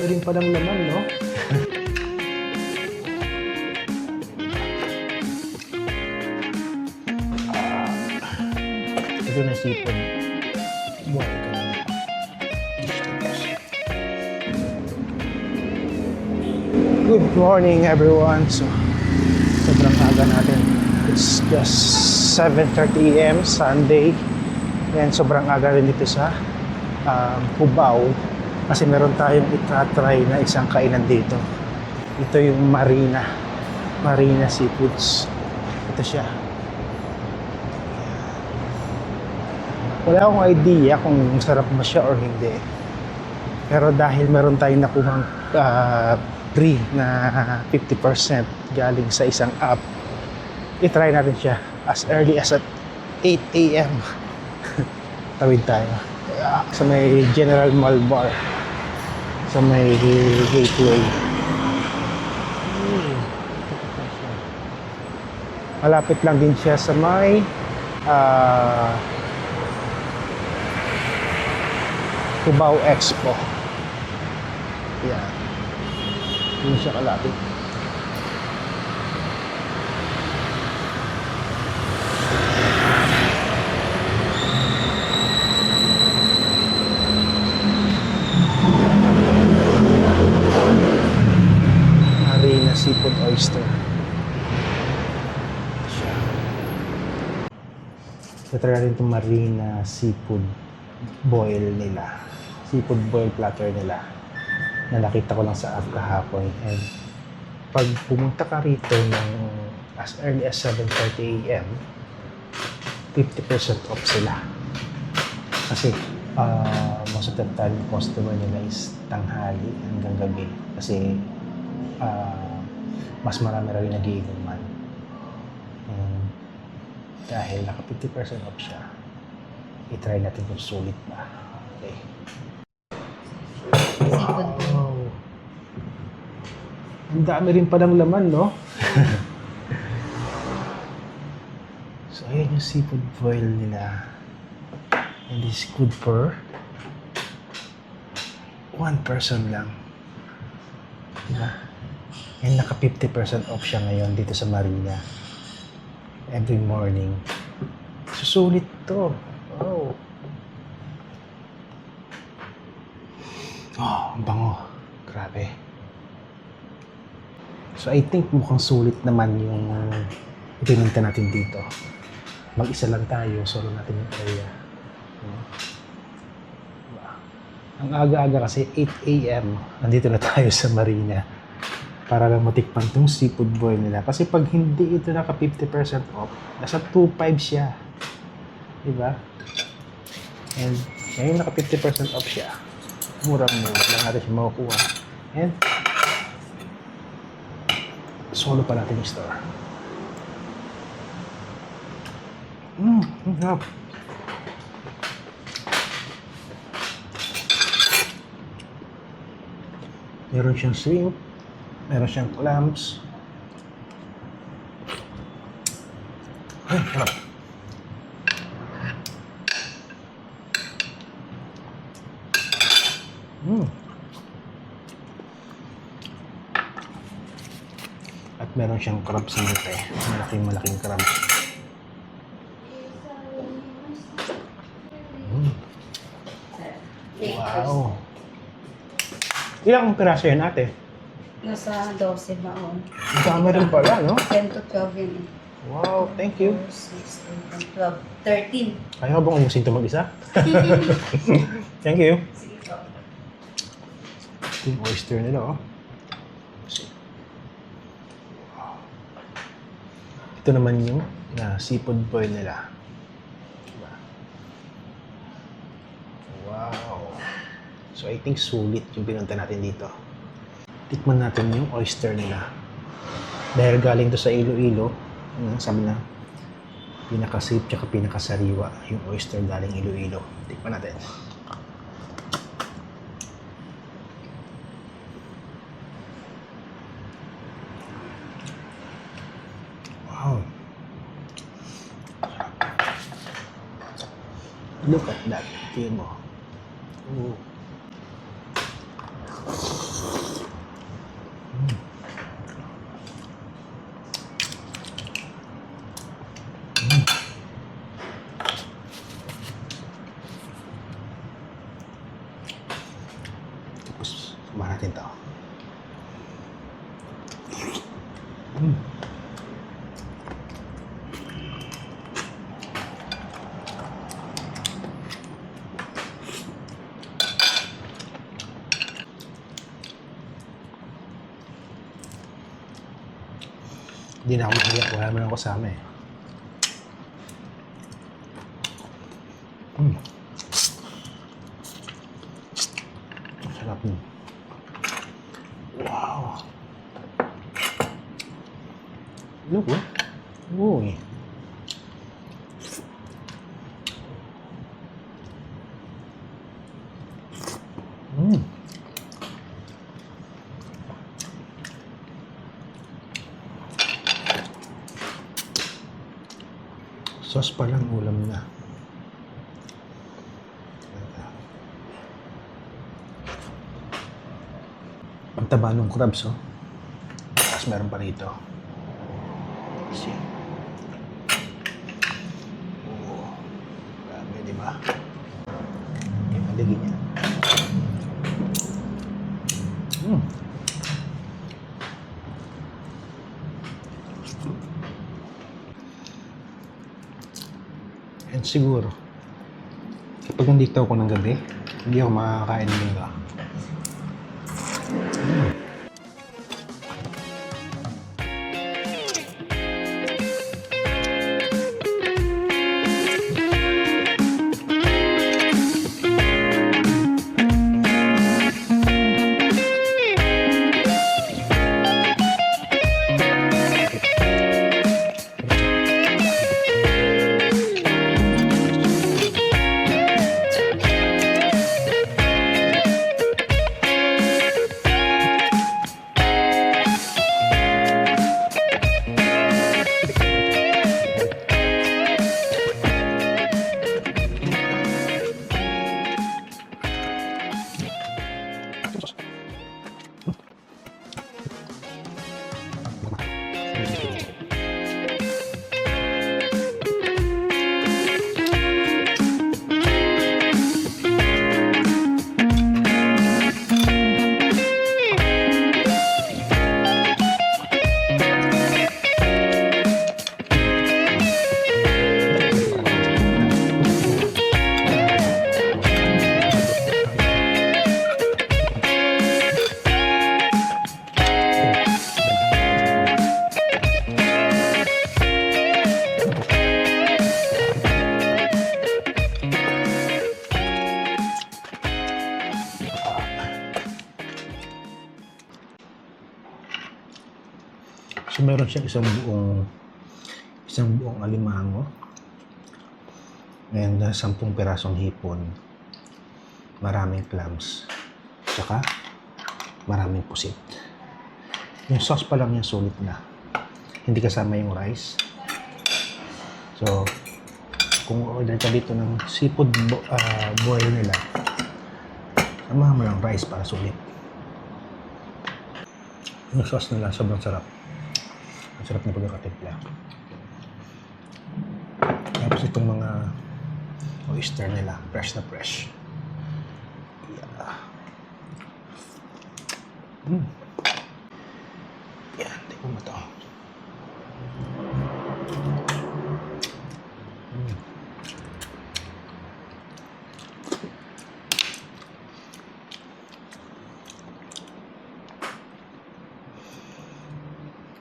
dami rin palang laman, no? Ito na sipon. Buhay ka na. Good morning, everyone. So, sobrang aga natin. It's just 7:30 a.m. Sunday. And sobrang aga rin dito sa Cubao. Kasi meron tayong itatry na isang kainan dito. Ito yung Marina Seafoods. Ito siya. Wala akong idea kung masarap ba siya or hindi. Pero dahil meron tayong nakuhang free na 50% galing sa isang app, i-try natin siya as early as at 8 a.m. Tawid tayo. Sa may General Mall Bar. Sa may Gateway. Malapit lang din siya sa may Cubao Expo. Yan. Hindi siya kalapit. Marina Seafood Oyster. Siya. Try natin itong Marina Seafood Boil nila. Seafood boil platter nila na nakita ko lang sa app kahapon. And pag pumunta ka rito ng as early as 7:30 a.m., 50% off sila. Kasi most of the time customer nila is tanghali hanggang gabi. Kasi mas marami rin nag-iinuman. And dahil naka 50% off siya, i-try natin kung sulit ba. Okay. Wow! Ang dami rin palang laman, no? So, ayan yung seafood boil nila. And this is good for one person lang. Diba? And naka 50% off siya ngayon dito sa Marina. Every morning. Susulit to. Oh. Oh, ang bango. Grabe. So, I think mukhang sulit naman yung ipinunta natin dito. Mag-isa lang tayo. Solo natin yung area. Ang aga-aga kasi 8 a.m. Nandito na tayo sa Marina. Para lang matikpan tong seafood boil nila. Kasi pag hindi ito naka 50% off, nasa 2.5 siya. Diba? And ngayon naka 50% off siya. Murang-mura lang natin siya makukuha. And solo pa natin yung store. Sarap. Meron siyang shrimp. Meron siyang clams. Ay, sarap. At meron siyang crab sa mute. Malaking crab. Wow! Ilang piraso yan, ate? Nasa 12 baon. Ang dami rin pala, no? 10 to 12 yun. Wow, thank you. 6, 8, 12, 13. Ayaw bang umusin ito mag-isa? Thank you. Sige po. Ito yung oyster nila, oh. Ito naman yung seafood boil nila. Diba? Wow. So, I think sulit yung pinunta natin dito. Tikman natin yung oyster nila. Dahil galing to sa Iloilo, sabi na, pinaka-safe tsaka pinaka-sariwa yung oyster galing Iloilo. Tikman natin. Wow. Look at that. Tingin mo. Ooh. Tapos, sumahan natin ito. Hindi na ako mahiya. Wala naman ako kasama eh. Sarap nun. Wow. Look, oh. Uy. Sauce pa lang, ulam na. Ang taba ng crabs, oh. Tapos meron pa rito. See? Oh, grabe, di ba? Yung haligi niya. And siguro, kapag nandito ako ng gabi, hindi ako makakain ng linggo. So meron siyang isang buong alimango and 10 pirasong hipon, maraming clams, tsaka maraming pusit. Yung sauce pa lang niya sulit na, hindi kasama yung rice. So kung order ka dito ng seafood boil nila, samahan mo lang rice para sulit. Yung sauce nila sobrang sarap. Ang sarap na pagkakatimpla. Tapos itong mga oyster nila, fresh na fresh. Yeah. Yan, tingnan mo ito.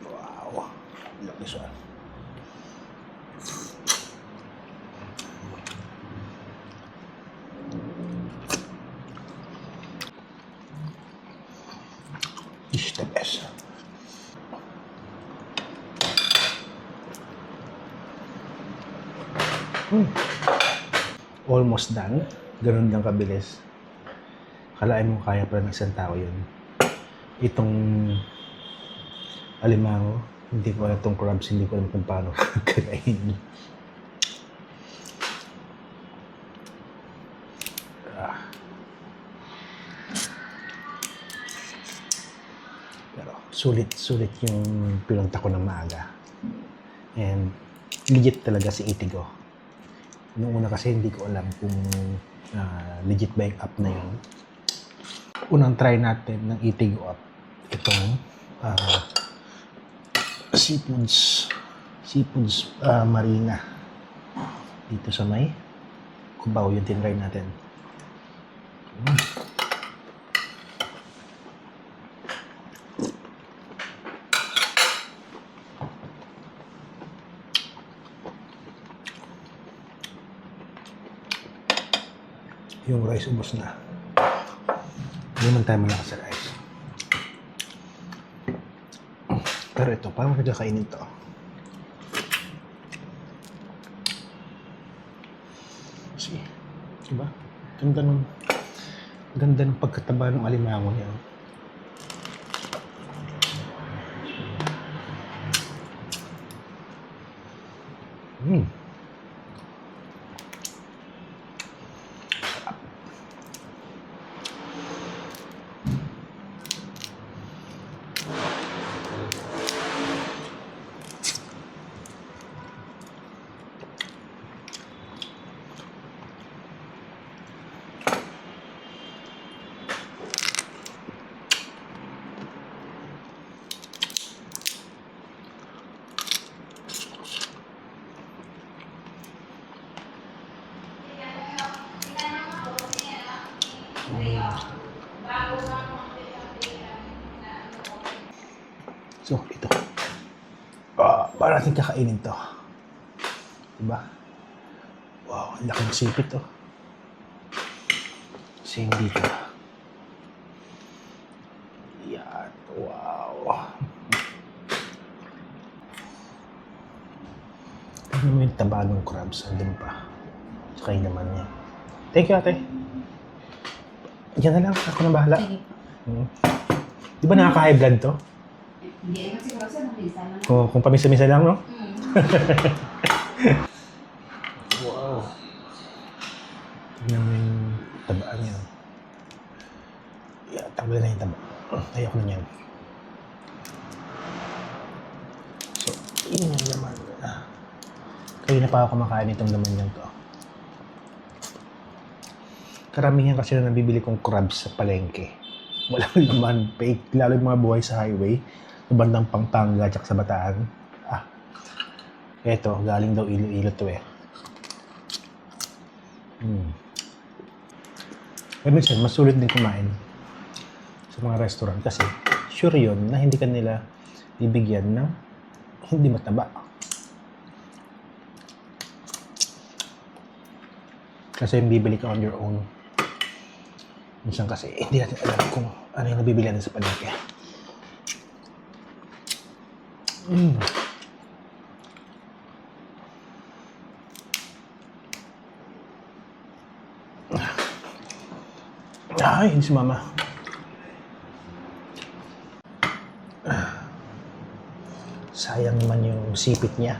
Wow, look this one. This is the best. Almost done. Ganun lang kabilis. Kalain mo kaya pala ng isang tao yun. Itong alimango, hindi ko alam itong crabs, hindi ko alam kung paano kakainin. sulit yung pinunta ko ng maaga. And legit talaga si Itigo. Noong una kasi hindi ko alam kung legit ba yung app na yun. Unang try natin ng Itigo app, itong Seafoods Marina. Dito sa may Cubao yung tinry natin. Yung rice ubos na. Hindi man tayo malakas sa rice. Pero ito, parang magkakainin to. See? Diba? Ganda ng pagkataba ng alimango niya. So, ito. Para natin kakainin to. Diba? Wow, ang laking sipit to. Same dito. Yan. Wow. Tignan mo yung taba ng crabs. Andun pa. Tsaka yung naman niya. Thank you, ate. Yan na lang. Ako na bahala. Sige po. Di ba nakaka-high blood to? Hindi naman siguro sa namisa lang. Kung pamisa-misa lang, no? Mm. Wow. Tignan mo yung tabaan niya. Yeah, tanggalin na yung taba. Ayoko na yan. So, yun yung laman. Kayo na pa ako kumakain itong laman niyan to. Karamihan kasi na nabibili kong crabs sa palengke. Walang laman, fake. Lalo yung mga buhay sa highway. Sa bandang Pampanga at sa Bataan. Eto, galing daw Iloilo to eh. Pero minsan, mas sulit din kumain sa mga restaurant kasi sure yun na hindi ka nila bibigyan ng hindi mataba. Kasi yung bibili ka on your own. Minsan kasi hindi natin alam kung ano yung nabibili natin sa palengke. Ay, hindi si mama. Sayang naman yung sipit niya.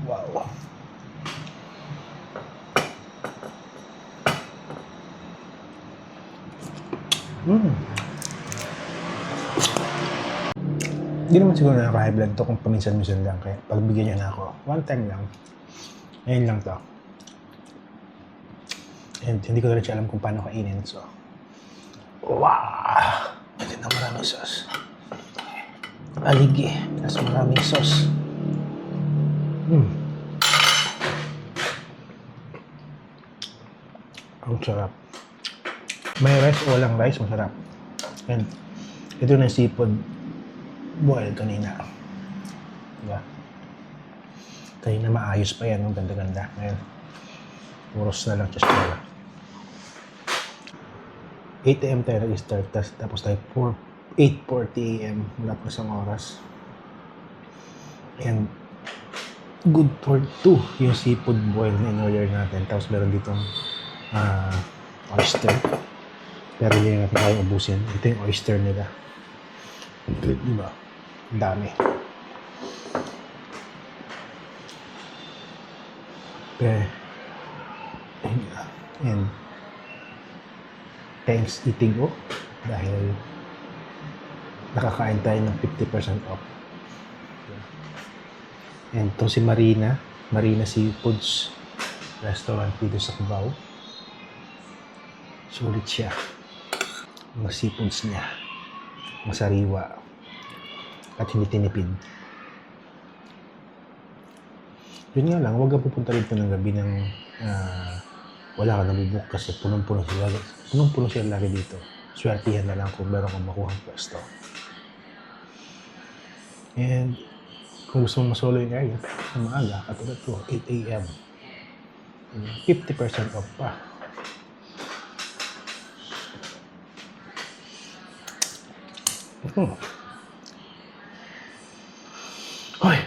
Wow. Hindi naman siguro nakaka-high blood to kung paminsan-minsan lang. Kaya pagbigyan niyo na ako, one time lang. Ngayon lang to. And hindi ko na rin siya alam kung paano kainin. So, wow! Ito na maraming sauce. Aligi. Tapos maraming sauce. Ang sarap. May rice o walang rice, masarap. And ito na yung seafood boil kanina. Diba? Kanina maayos pa yan. Ang ganda-ganda. Ngayon, puros na lang. Just wala. 8 AM tayo nag-start. Tapos tayo 8:40 AM. Wala pa isang oras. And good for 2 yung seafood boil na in-order natin. Tapos meron ditong oyster. Pero hindi natin kayang ubusin. Ito yung oyster nila. Di ba? Ang dami. Okay. And thanks eating ko dahil nakakain tayo ng 50% off. And to si Marina Seafoods Restaurant dito sa Cubao. Sulit siya. Mga seafoods niya. Masariwa. At hindi tinipid. Yun nga lang, huwag kang pupunta rito ng gabi ng wala ka nabubuk kasi punong-puno sila. Punong-puno sila lagi dito. Swertihan na lang kung meron kang makuhang pwesto. And kung gusto mong masolo yung area, sa maaga, katulad ko, 8 a.m. 50% off pa. Hoy!